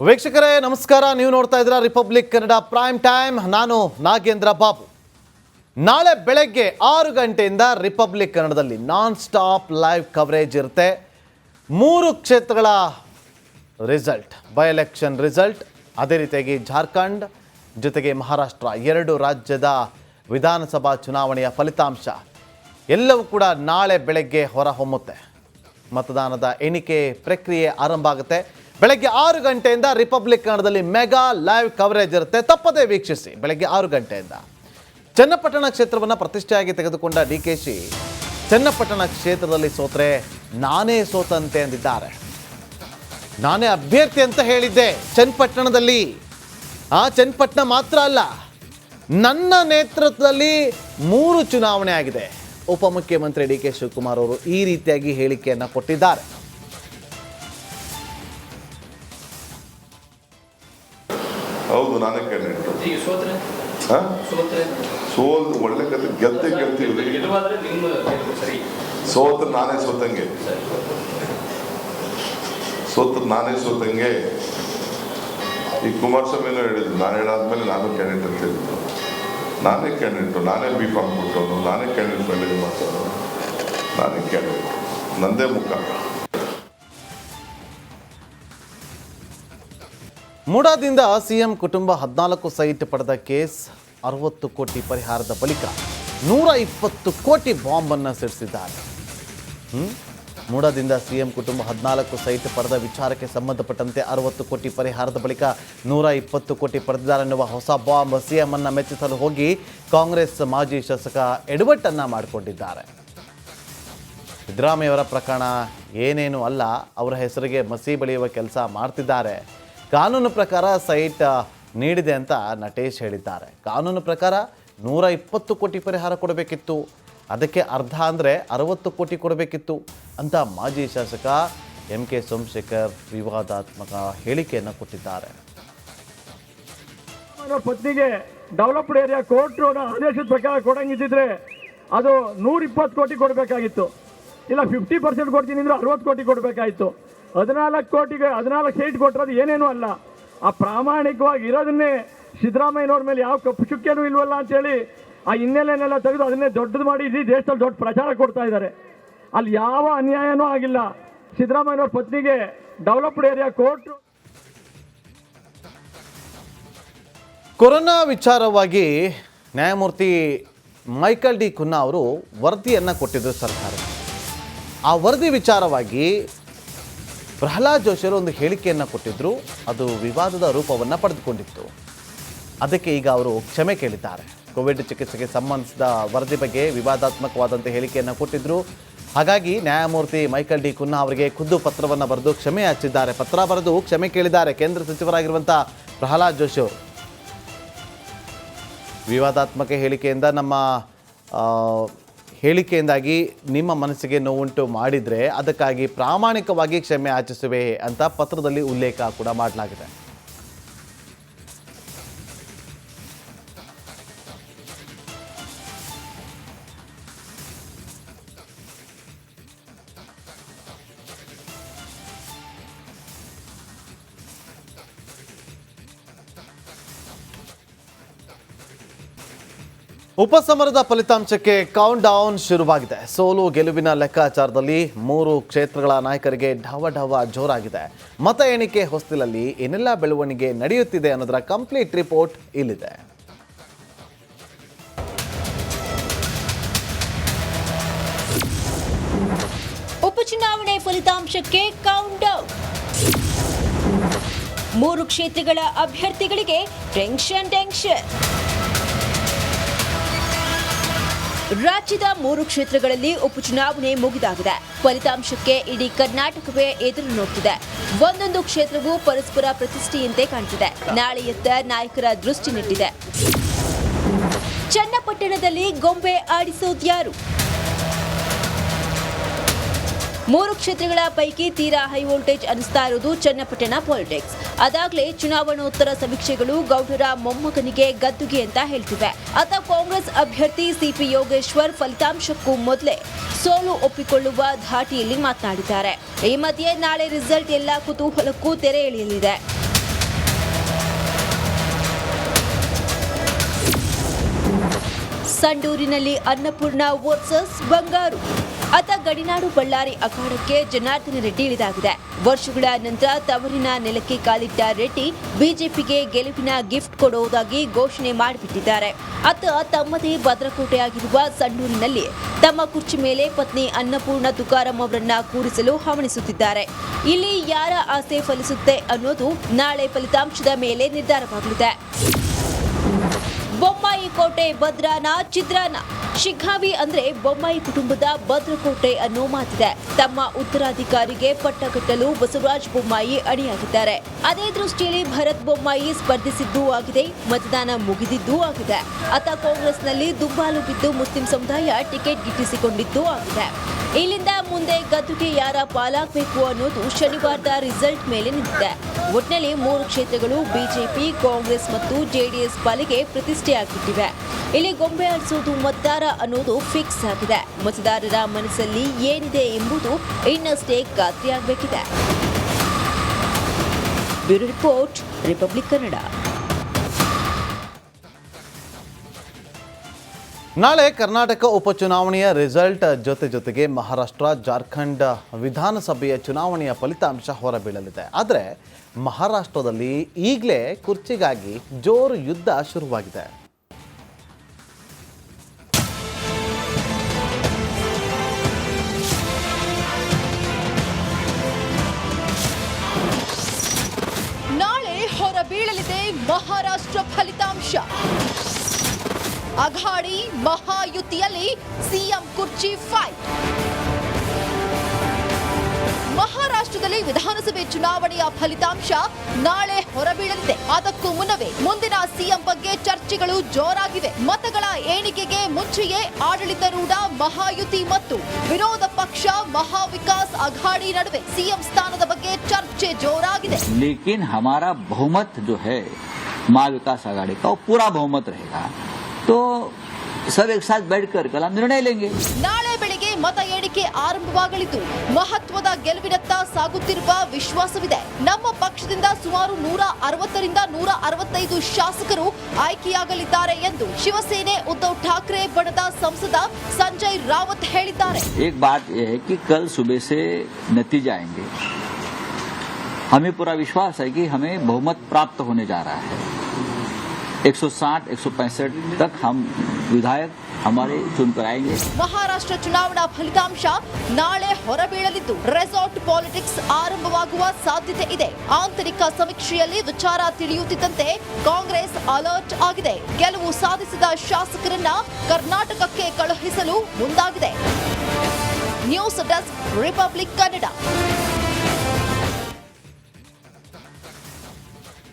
ವೀಕ್ಷಕರೇ ನಮಸ್ಕಾರ. ನೀವು ನೋಡ್ತಾ ಇದ್ದೀರಾ ರಿಪಬ್ಲಿಕ್ ಕನ್ನಡ ಪ್ರೈಮ್ ಟೈಮ್. ನಾನು ನಾಗೇಂದ್ರ ಬಾಬು. ನಾಳೆ ಬೆಳಗ್ಗೆ 6 ಗಂಟೆಯಿಂದ ರಿಪಬ್ಲಿಕ್ ಕನ್ನಡದಲ್ಲಿ ನಾನ್ ಸ್ಟಾಪ್ ಲೈವ್ ಕವರೇಜ್ ಇರುತ್ತೆ. 3 ಕ್ಷೇತ್ರಗಳ ರಿಸಲ್ಟ್, ಬೈ ಎಲೆಕ್ಷನ್ ರಿಸಲ್ಟ್, ಅದೇ ರೀತಿಯಾಗಿ ಜಾರ್ಖಂಡ್ ಜೊತೆಗೆ ಮಹಾರಾಷ್ಟ್ರ 2 ರಾಜ್ಯದ ವಿಧಾನಸಭಾ ಚುನಾವಣೆಯ ಫಲಿತಾಂಶ ಎಲ್ಲವೂ ಕೂಡ ನಾಳೆ ಬೆಳಗ್ಗೆ ಹೊರಹೊಮ್ಮುತ್ತೆ. ಮತದಾನದ ಎಣಿಕೆ ಪ್ರಕ್ರಿಯೆ ಆರಂಭ ಆಗುತ್ತೆ. ಬೆಳಗ್ಗೆ 6 ಗಂಟೆಯಿಂದ ರಿಪಬ್ಲಿಕ್ ಕನ್ನಡದಲ್ಲಿ ಮೆಗಾ ಲೈವ್ ಕವರೇಜ್ ಇರುತ್ತೆ. ತಪ್ಪದೇ ವೀಕ್ಷಿಸಿ. ಬೆಳಗ್ಗೆ 6 ಗಂಟೆಯಿಂದ ಚನ್ನಪಟ್ಟಣ ಕ್ಷೇತ್ರವನ್ನು ಪ್ರತಿಷ್ಠೆಯಾಗಿ ತೆಗೆದುಕೊಂಡ ಡಿಕೆಶಿ ಚನ್ನಪಟ್ಟಣ ಕ್ಷೇತ್ರದಲ್ಲಿ ಸೋತ್ರೆ ನಾನೇ ಸೋತಂತೆ ಅಂದಿದ್ದಾರೆ. ನಾನೇ ಅಭ್ಯರ್ಥಿ ಅಂತ ಹೇಳಿದ್ದೆ ಚನ್ನಪಟ್ಟಣದಲ್ಲಿ. ಚನ್ನಪಟ್ಟಣ ಮಾತ್ರ ಅಲ್ಲ, ನನ್ನ ನೇತೃತ್ವದಲ್ಲಿ 3 ಚುನಾವಣೆ ಆಗಿದೆ. ಉಪಮುಖ್ಯಮಂತ್ರಿ ಡಿ ಕೆ ಶಿವಕುಮಾರ್ ಅವರು ಈ ರೀತಿಯಾಗಿ ಹೇಳಿಕೆಯನ್ನು ಕೊಟ್ಟಿದ್ದಾರೆ. ಹೌದು, ನಾನೇ ಕ್ಯಾಂಡಿಡೇಟ್. ಸೋಲ್ ಒಳ್ಳೆ ಕತೆ, ಗೆದ್ದೆ ಗೆಲ್ತೀವಿ. ಸೋತ್ರ ನಾನೇ ಸೋತಂಗೆ, ನಾನೇ ಸೋತಂಗೆ. ಈ ಕುಮಾರಸ್ವಾಮಿನೂ ಹೇಳಿದ್ರು, ನಾನು ಹೇಳಾದ್ಮೇಲೆ ನಾನು ಕ್ಯಾಂಡಿಡೇಟ್ ಅಂತ ಹೇಳಿದ್ರು. ನಾನೇ ಕ್ಯಾಂಡಿಡೇಟು, ನಾನೇ ಬಿ ಫಾರ್ಮ್ ಕೊಟ್ಟವನು, ನಾನೇ ಕ್ಯಾಂಡಿಡೇಟ್ ಮೇಲೆ ಮಾತಾಡೋನು, ನಾನೇ ಕ್ಯಾಂಡಿಡೇಟ್, ನಂದೇ ಮುಖ. ಮೂಡಾದಿಂದ ಸಿಎಂ ಕುಟುಂಬ 14 ಸೈಟ್ ಪಡೆದ ಕೇಸ್, 60 ಕೋಟಿ ಪರಿಹಾರದ ಬಳಿಕ 120 ಕೋಟಿ ಬಾಂಬನ್ನು ಸಿಡಿಸಿದ್ದಾರೆ. ಮೂಡಾದಿಂದ ಸಿಎಂ ಕುಟುಂಬ 14 ಸೈಟ್ ಪಡೆದ ವಿಚಾರಕ್ಕೆ ಸಂಬಂಧಪಟ್ಟಂತೆ 60 ಕೋಟಿ ಪರಿಹಾರದ ಬಳಿಕ 120 ಕೋಟಿ ಪಡೆದಿದ್ದಾರೆ ಎನ್ನುವ ಹೊಸ ಬಾಂಬ್ ಸಿಎಂ ಅನ್ನು ಮೆಚ್ಚಿಸಲು ಹೋಗಿ ಕಾಂಗ್ರೆಸ್ ಮಾಜಿ ಶಾಸಕ ಎಡವಟ್ಟನ್ನು ಮಾಡಿಕೊಂಡಿದ್ದಾರೆ. ಸಿದ್ದರಾಮಯ್ಯವರ ಪ್ರಕರಣ ಏನೇನು ಅಲ್ಲ, ಅವರ ಹೆಸರಿಗೆ ಮಸಿ ಬಳಿಯುವ ಕೆಲಸ ಮಾಡ್ತಿದ್ದಾರೆ. ಕಾನೂನು ಪ್ರಕಾರ ಸೈಟ್ ನೀಡಿದೆ ಅಂತ ನಟೇಶ್ ಹೇಳಿದ್ದಾರೆ. ಕಾನೂನು ಪ್ರಕಾರ 120 ಕೋಟಿ ಪರಿಹಾರ ಕೊಡಬೇಕಿತ್ತು, ಅದಕ್ಕೆ ಅರ್ಧ ಅಂದರೆ 60 ಕೋಟಿ ಕೊಡಬೇಕಿತ್ತು ಅಂತ ಮಾಜಿ ಶಾಸಕ ಎಂ ಕೆ ಸೋಮಶೇಖರ್ ವಿವಾದಾತ್ಮಕ ಹೇಳಿಕೆಯನ್ನು ಕೊಟ್ಟಿದ್ದಾರೆ. ಪತ್ನಿಗೆ ಡೆವಲಪ್ಡ್ ಏರಿಯಾ ಕೋರ್ಟ್ ಆದೇಶದ ಪ್ರಕಾರ ಕೊಡಂಗಿದ್ದಿದ್ರೆ ಅದು 120 ಕೋಟಿ ಕೊಡಬೇಕಾಗಿತ್ತು. ಇಲ್ಲ 50% ಕೊಡ್ತೀನಿ ಅಂದ್ರೆ 60 ಕೋಟಿ ಕೊಡಬೇಕಾಗಿತ್ತು. 14 ಕೋಟಿಗೆ 14 ಸೈಟ್ ಕೊಟ್ಟಿರೋದು ಏನೇನೂ ಅಲ್ಲ. ಆ ಪ್ರಾಮಾಣಿಕವಾಗಿ ಇರೋದನ್ನೇ ಸಿದ್ದರಾಮಯ್ಯನವ್ರ ಮೇಲೆ ಯಾವ ಕಪ್ಪು ಚುಕ್ಕೆನೂ ಇಲ್ವಲ್ಲ ಅಂತೇಳಿ ಆ ಹಿನ್ನೆಲೆನೆಲ್ಲ ತೆಗೆದು ಅದನ್ನೇ ದೊಡ್ಡದು ಮಾಡಿ ಇಡೀ ದೇಶದಲ್ಲಿ ದೊಡ್ಡ ಪ್ರಚಾರ ಕೊಡ್ತಾ ಇದ್ದಾರೆ. ಅಲ್ಲಿ ಯಾವ ಅನ್ಯಾಯನೂ ಆಗಿಲ್ಲ. ಸಿದ್ದರಾಮಯ್ಯನವ್ರ ಪತ್ನಿಗೆ ಡೆವಲಪ್ಡ್ ಏರಿಯಾ ಕೋರ್ಟ್. ಕೊರೋನಾ ವಿಚಾರವಾಗಿ ನ್ಯಾಯಮೂರ್ತಿ ಮೈಕಲ್ ಡಿ ಕುನ್ನಾ ಅವರು ವರದಿಯನ್ನು ಕೊಟ್ಟಿದ್ದರು ಸರ್ಕಾರಕ್ಕೆ. ಆ ವರದಿ ವಿಚಾರವಾಗಿ ಪ್ರಹ್ಲಾದ್ ಜೋಶಿ ಅವರು ಒಂದು ಹೇಳಿಕೆಯನ್ನು ಕೊಟ್ಟಿದ್ದರು. ಅದು ವಿವಾದದ ರೂಪವನ್ನು ಪಡೆದುಕೊಂಡಿತ್ತು. ಅದಕ್ಕೆ ಈಗ ಅವರು ಕ್ಷಮೆ ಕೇಳಿದ್ದಾರೆ. ಕೋವಿಡ್ ಚಿಕಿತ್ಸೆಗೆ ಸಂಬಂಧಿಸಿದ ವರದಿ ಬಗ್ಗೆ ವಿವಾದಾತ್ಮಕವಾದಂಥ ಹೇಳಿಕೆಯನ್ನು ಕೊಟ್ಟಿದ್ದರು. ಹಾಗಾಗಿ ನ್ಯಾಯಮೂರ್ತಿ ಮೈಕಲ್ ಡಿ ಕುನ್ನಾ ಅವರಿಗೆ ಖುದ್ದು ಪತ್ರವನ್ನು ಬರೆದು ಕ್ಷಮೆ ಯಾಚಿಸಿದ್ದಾರೆ. ಪತ್ರ ಬರೆದು ಕ್ಷಮೆ ಕೇಳಿದ್ದಾರೆ ಕೇಂದ್ರ ಸಚಿವರಾಗಿರುವಂಥ ಪ್ರಹ್ಲಾದ್ ಜೋಶಿ ಅವರು. ವಿವಾದಾತ್ಮಕ ಹೇಳಿಕೆಯಿಂದಾಗಿ ನಿಮ್ಮ ಮನಸ್ಸಿಗೆ ನೋವುಂಟು ಮಾಡಿದರೆ ಅದಕ್ಕಾಗಿ ಪ್ರಾಮಾಣಿಕವಾಗಿ ಕ್ಷಮೆ ಯಾಚಿಸುವೆ ಅಂತ ಪತ್ರದಲ್ಲಿ ಉಲ್ಲೇಖ ಕೂಡ ಮಾಡಲಾಗಿದೆ. ಉಪಸಮರದ ಫಲಿತಾಂಶಕ್ಕೆ ಕೌಂಟ್ ಡೌನ್ ಶುರುವಾಗಿದೆ. ಸೋಲು ಗೆಲುವಿನ ಲೆಕ್ಕಾಚಾರದಲ್ಲಿ 3 ಕ್ಷೇತ್ರಗಳ ನಾಯಕರಿಗೆ ಢವ ಜೋರಾಗಿದೆ. ಮತ ಎಣಿಕೆ ಹೊಸ್ತಿಲಲ್ಲಿ ಏನೆಲ್ಲ ಬೆಳವಣಿಗೆ ನಡೆಯುತ್ತಿದೆ ಅನ್ನೋದರ ಕಂಪ್ಲೀಟ್ ರಿಪೋರ್ಟ್ ಇಲ್ಲಿದೆ. ಉಪಚುನಾವಣೆ ಫಲಿತಾಂಶಕ್ಕೆ ಕೌಂಟ್ ಡೌನ್. 3 ಕ್ಷೇತ್ರಗಳ ಅಭ್ಯರ್ಥಿಗಳಿಗೆ ಟೆನ್ಷನ್. ರಾಜ್ಯದ 3 ಕ್ಷೇತ್ರಗಳಲ್ಲಿ ಉಪಚುನಾವಣೆ ಮುಗಿದಾಗಿದೆ. ಫಲಿತಾಂಶಕ್ಕೆ ಇಡೀ ಕರ್ನಾಟಕವೇ ಎದುರು ನೋಡ್ತಿದೆ. ಒಂದೊಂದು ಕ್ಷೇತ್ರವೂ ಪರಸ್ಪರ ಪ್ರತಿಷ್ಠೆಯಂತೆ ಕಾಣ್ತಿದೆ. ನಾಳೆಯತ್ತ ನಾಯಕರ ದೃಷ್ಟಿ ನೆಟ್ಟಿದೆ. ಚನ್ನಪಟ್ಟಣದಲ್ಲಿ ಗೊಂಬೆ ಆಡಿಸೋದ್ಯಾರು? 3 ಕ್ಷೇತ್ರಗಳ ಪೈಕಿ ತೀರಾ ಹೈ ವೋಲ್ಟೇಜ್ ಅನಿಸ್ತಾ ಇರೋದು ಚನ್ನಪಟ್ಟಣ ಪಾಲಿಟಿಕ್ಸ್. ಅದಾಗಲೇ ಚುನಾವಣೋತ್ತರ ಸಮೀಕ್ಷೆಗಳು ಗೌಡರ ಮೊಮ್ಮಗನಿಗೆ ಗದ್ದುಗೆ ಅಂತ ಹೇಳ್ತಿವೆ. ಅತ ಕಾಂಗ್ರೆಸ್ ಅಭ್ಯರ್ಥಿ ಸಿಪಿ ಯೋಗೇಶ್ವರ್ ಫಲಿತಾಂಶಕ್ಕೂ ಮೊದಲೇ ಸೋಲು ಒಪ್ಪಿಕೊಳ್ಳುವ ಧಾಟಿಯಲ್ಲಿ ಮಾತನಾಡಿದ್ದಾರೆ. ಈ ಮಧ್ಯೆ ನಾಳೆ ರಿಸಲ್ಟ್ ಎಲ್ಲ ಕುತೂಹಲಕ್ಕೂ ತೆರೆ ಎಳೆಯಲಿದೆ. ಸಂಡೂರಿನಲ್ಲಿ ಅನ್ನಪೂರ್ಣ ವರ್ಸಸ್ ಬಂಗಾರು. ಅತ ಗಡಿನಾಡು ಬಳ್ಳಾರಿ ಅಖಾಡಕ್ಕೆ ಜನಾರ್ದನ ರೆಡ್ಡಿ ಇಳಿದಾಗಿದೆ. ವರ್ಷಗಳ ನಂತರ ತವರಿನ ನೆಲಕ್ಕೆ ಕಾಲಿಟ್ಟ ರೆಡ್ಡಿ ಬಿಜೆಪಿಗೆ ಗೆಲುವಿನ ಗಿಫ್ಟ್ ಕೊಡುವುದಾಗಿ ಘೋಷಣೆ ಮಾಡಿಬಿಟ್ಟಿದ್ದಾರೆ. ಅತ ತಮ್ಮದೇ ಭದ್ರಕೋಟೆಯಾಗಿರುವ ಸಂಡೂರಿನಲ್ಲಿ ತಮ್ಮ ಕುರ್ಚಿ ಮೇಲೆ ಪತ್ನಿ ಅನ್ನಪೂರ್ಣ ತುಕಾರಾಂ ಅವರನ್ನ ಕೂರಿಸಲು ಹವಣಿಸುತ್ತಿದ್ದಾರೆ. ಇಲ್ಲಿ ಯಾರ ಆಸೆ ಫಲಿಸುತ್ತೆ ಅನ್ನೋದು ನಾಳೆ ಫಲಿತಾಂಶದ ಮೇಲೆ ನಿರ್ಧಾರವಾಗಲಿದೆ. ಬೊಮ್ಮಾಯಿ ಕೋಟೆ ಭದ್ರಾನ ಚಿತ್ರಾನ. ಶಿಗ್ಗಾವಿ ಅಂದ್ರೆ ಬೊಮ್ಮಾಯಿ ಕುಟುಂಬದ ಭದ್ರಕೋಟೆ ಅನ್ನೋ ಮಾತಿದೆ. ತಮ್ಮ ಉತ್ತರಾಧಿಕಾರಿಗೆ ಪಟ್ಟ ಕಟ್ಟಲು ಬಸವರಾಜ ಬೊಮ್ಮಾಯಿ ಅಣಿಯಾಗಿದ್ದಾರೆ. ಅದೇ ದೃಷ್ಟಿಯಲ್ಲಿ ಭರತ್ ಬೊಮ್ಮಾಯಿ ಸ್ಪರ್ಧಿಸಿದ್ದೂ ಆಗಿದೆ, ಮತದಾನ ಮುಗಿದಿದ್ದೂ ಆಗಿದೆ. ಅತ ಕಾಂಗ್ರೆಸ್ನಲ್ಲಿ ದುಂಬಾಲು ಬಿದ್ದು ಮುಸ್ಲಿಂ ಸಮುದಾಯ ಟಿಕೆಟ್ ಗಿಟ್ಟಿಸಿಕೊಂಡಿದ್ದೂ ಆಗಿದೆ. ಇಲ್ಲಿಂದ ಮುಂದೆ ಗದ್ದುಗೆ ಯಾರ ಪಾಲಾಗಬೇಕು ಅನ್ನೋದು ಶನಿವಾರದ ರಿಸಲ್ಟ್ ಮೇಲೆ ನಿಂತಿದೆ. ಒಟ್ಟಿನಲ್ಲಿ 3 ಕ್ಷೇತ್ರಗಳು ಬಿಜೆಪಿ, ಕಾಂಗ್ರೆಸ್ ಮತ್ತು ಜೆಡಿಎಸ್ ಪಾಲಿಗೆ ಪ್ರತಿಷ್ಠೆಯಾಗಿಟ್ಟಿವೆ. ಇಲ್ಲಿ ಗೊಂಬೆ ಆಡಿಸೋದು ಮತದಾರ ಅನ್ನೋದು ಫಿಕ್ಸ್ ಆಗಿದೆ. ಮತದಾರರ ಮನಸ್ಸಲ್ಲಿ ಏನಿದೆ ಎಂಬುದು ಇನ್ನಷ್ಟೇ ಖಾತ್ರಿಯಾಗಬೇಕಿದೆ. Bureau report, Republic Kannada. ನಾಳೆ ಕರ್ನಾಟಕ ಉಪಚುನಾವಣೆಯ ರಿಸಲ್ಟ್ ಜೊತೆಗೆ ಮಹಾರಾಷ್ಟ್ರ, ಜಾರ್ಖಂಡ್ ವಿಧಾನಸಭೆಯ ಚುನಾವಣೆಯ ಫಲಿತಾಂಶ ಹೊರಬೀಳಲಿದೆ. ಆದರೆ ಮಹಾರಾಷ್ಟ್ರದಲ್ಲಿ ಈಗಲೇ ಕುರ್ಚಿಗಾಗಿ ಜೋರು ಯುದ್ಧ ಶುರುವಾಗಿದೆ. ನಾಳೆ ಹೊರಬೀಳಲಿದೆ ಮಹಾರಾಷ್ಟ್ರ ಫಲಿತಾಂಶ. ಅಘಾಡಿ ಮಹಾಯುತಿಯಲ್ಲಿ ಸಿಎಂ ಕುರ್ಚಿ ಫೈಟ್. ಮಹಾರಾಷ್ಟ್ರದಲ್ಲಿ ವಿಧಾನಸಭೆ ಚುನಾವಣೆಯ ಫಲಿತಾಂಶ ನಾಳೆ ಹೊರಬೀಳಲಿದೆ. ಅದಕ್ಕೂ ಮುನ್ನವೇ ಮುಂದಿನ ಸಿಎಂ ಬಗ್ಗೆ ಚರ್ಚೆಗಳು ಜೋರಾಗಿವೆ. ಮತಗಳ ಎಣಿಕೆಗೆ ಮುಂಚೆಯೇ ಆಡಳಿತಾರೂಢ ಮಹಾಯುತಿ ಮತ್ತು ವಿರೋಧ ಪಕ್ಷ ಮಹಾವಿಕಾಸ್ ಅಘಾಡಿ ನಡುವೆ ಸಿಎಂ ಸ್ಥಾನದ ಬಗ್ಗೆ ಚರ್ಚೆ ಜೋರಾಗಿದೆ. लेकिन हमारा बहुमत जो है महाविकास आघाड़ी का वो पूरा बहुमत रहेगा, तो सब एक साथ बैठकर कल हम निर्णय लेंगे. ನಾಳೆ ಬೆಳಿಗ್ಗೆ ಮತ ಎಣಿಕೆ ಆರಂಭವಾಗಲಿದ್ದು ಮಹತ್ವದ ಗೆಲುವಿನತ್ತ ಸಾಗುತ್ತಿರುವ ವಿಶ್ವಾಸವಿದೆ. ನಮ್ಮ ಪಕ್ಷದಿಂದ ಸುಮಾರು 160ರಿಂದ 165 ಶಾಸಕರು ಆಯ್ಕೆಯಾಗಲಿದ್ದಾರೆ ಎಂದು ಶಿವಸೇನೆ ಉद्धವ್ ಠಾಕ್ರೆ ಬಣದ ಸಂಸದ ಸಂಜಯ್ ರಾವತ್ ಹೇಳಿದ್ದಾರೆ. एक बात यह है कि कल सुबह से नतीजे आएंगे. हमें पूरा विश्वास है कि हमें बहुमत प्राप्त होने जा रहा है. 160-165 तक हम विधायक हमारे चुनकर आएंगे. ಮಹಾರಾಷ್ಟ್ರ ಚುನಾವಣಾ ಫಲಿತಾಂಶ ನಾಳೆ ಹೊರಬೀಳಲಿದ್ದು ರೆಸಾರ್ಟ್ ಪಾಲಿಟಿಕ್ಸ್ ಆರಂಭವಾಗುವ ಸಾಧ್ಯತೆ ಇದೆ. ಆಂತರಿಕ ಸಮೀಕ್ಷೆಯಲ್ಲಿ ವಿಚಾರ ತಿಳಿಯುತ್ತಿದ್ದಂತೆ ಕಾಂಗ್ರೆಸ್ ಅಲರ್ಟ್ ಆಗಿದೆ. ಗೆಲುವು ಸಾಧಿಸಿದ ಶಾಸಕರನ್ನ ಕರ್ನಾಟಕಕ್ಕೆ ಕಳುಹಿಸಲು ಮುಂದಾಗಿದೆ. News desk, republic Kannada.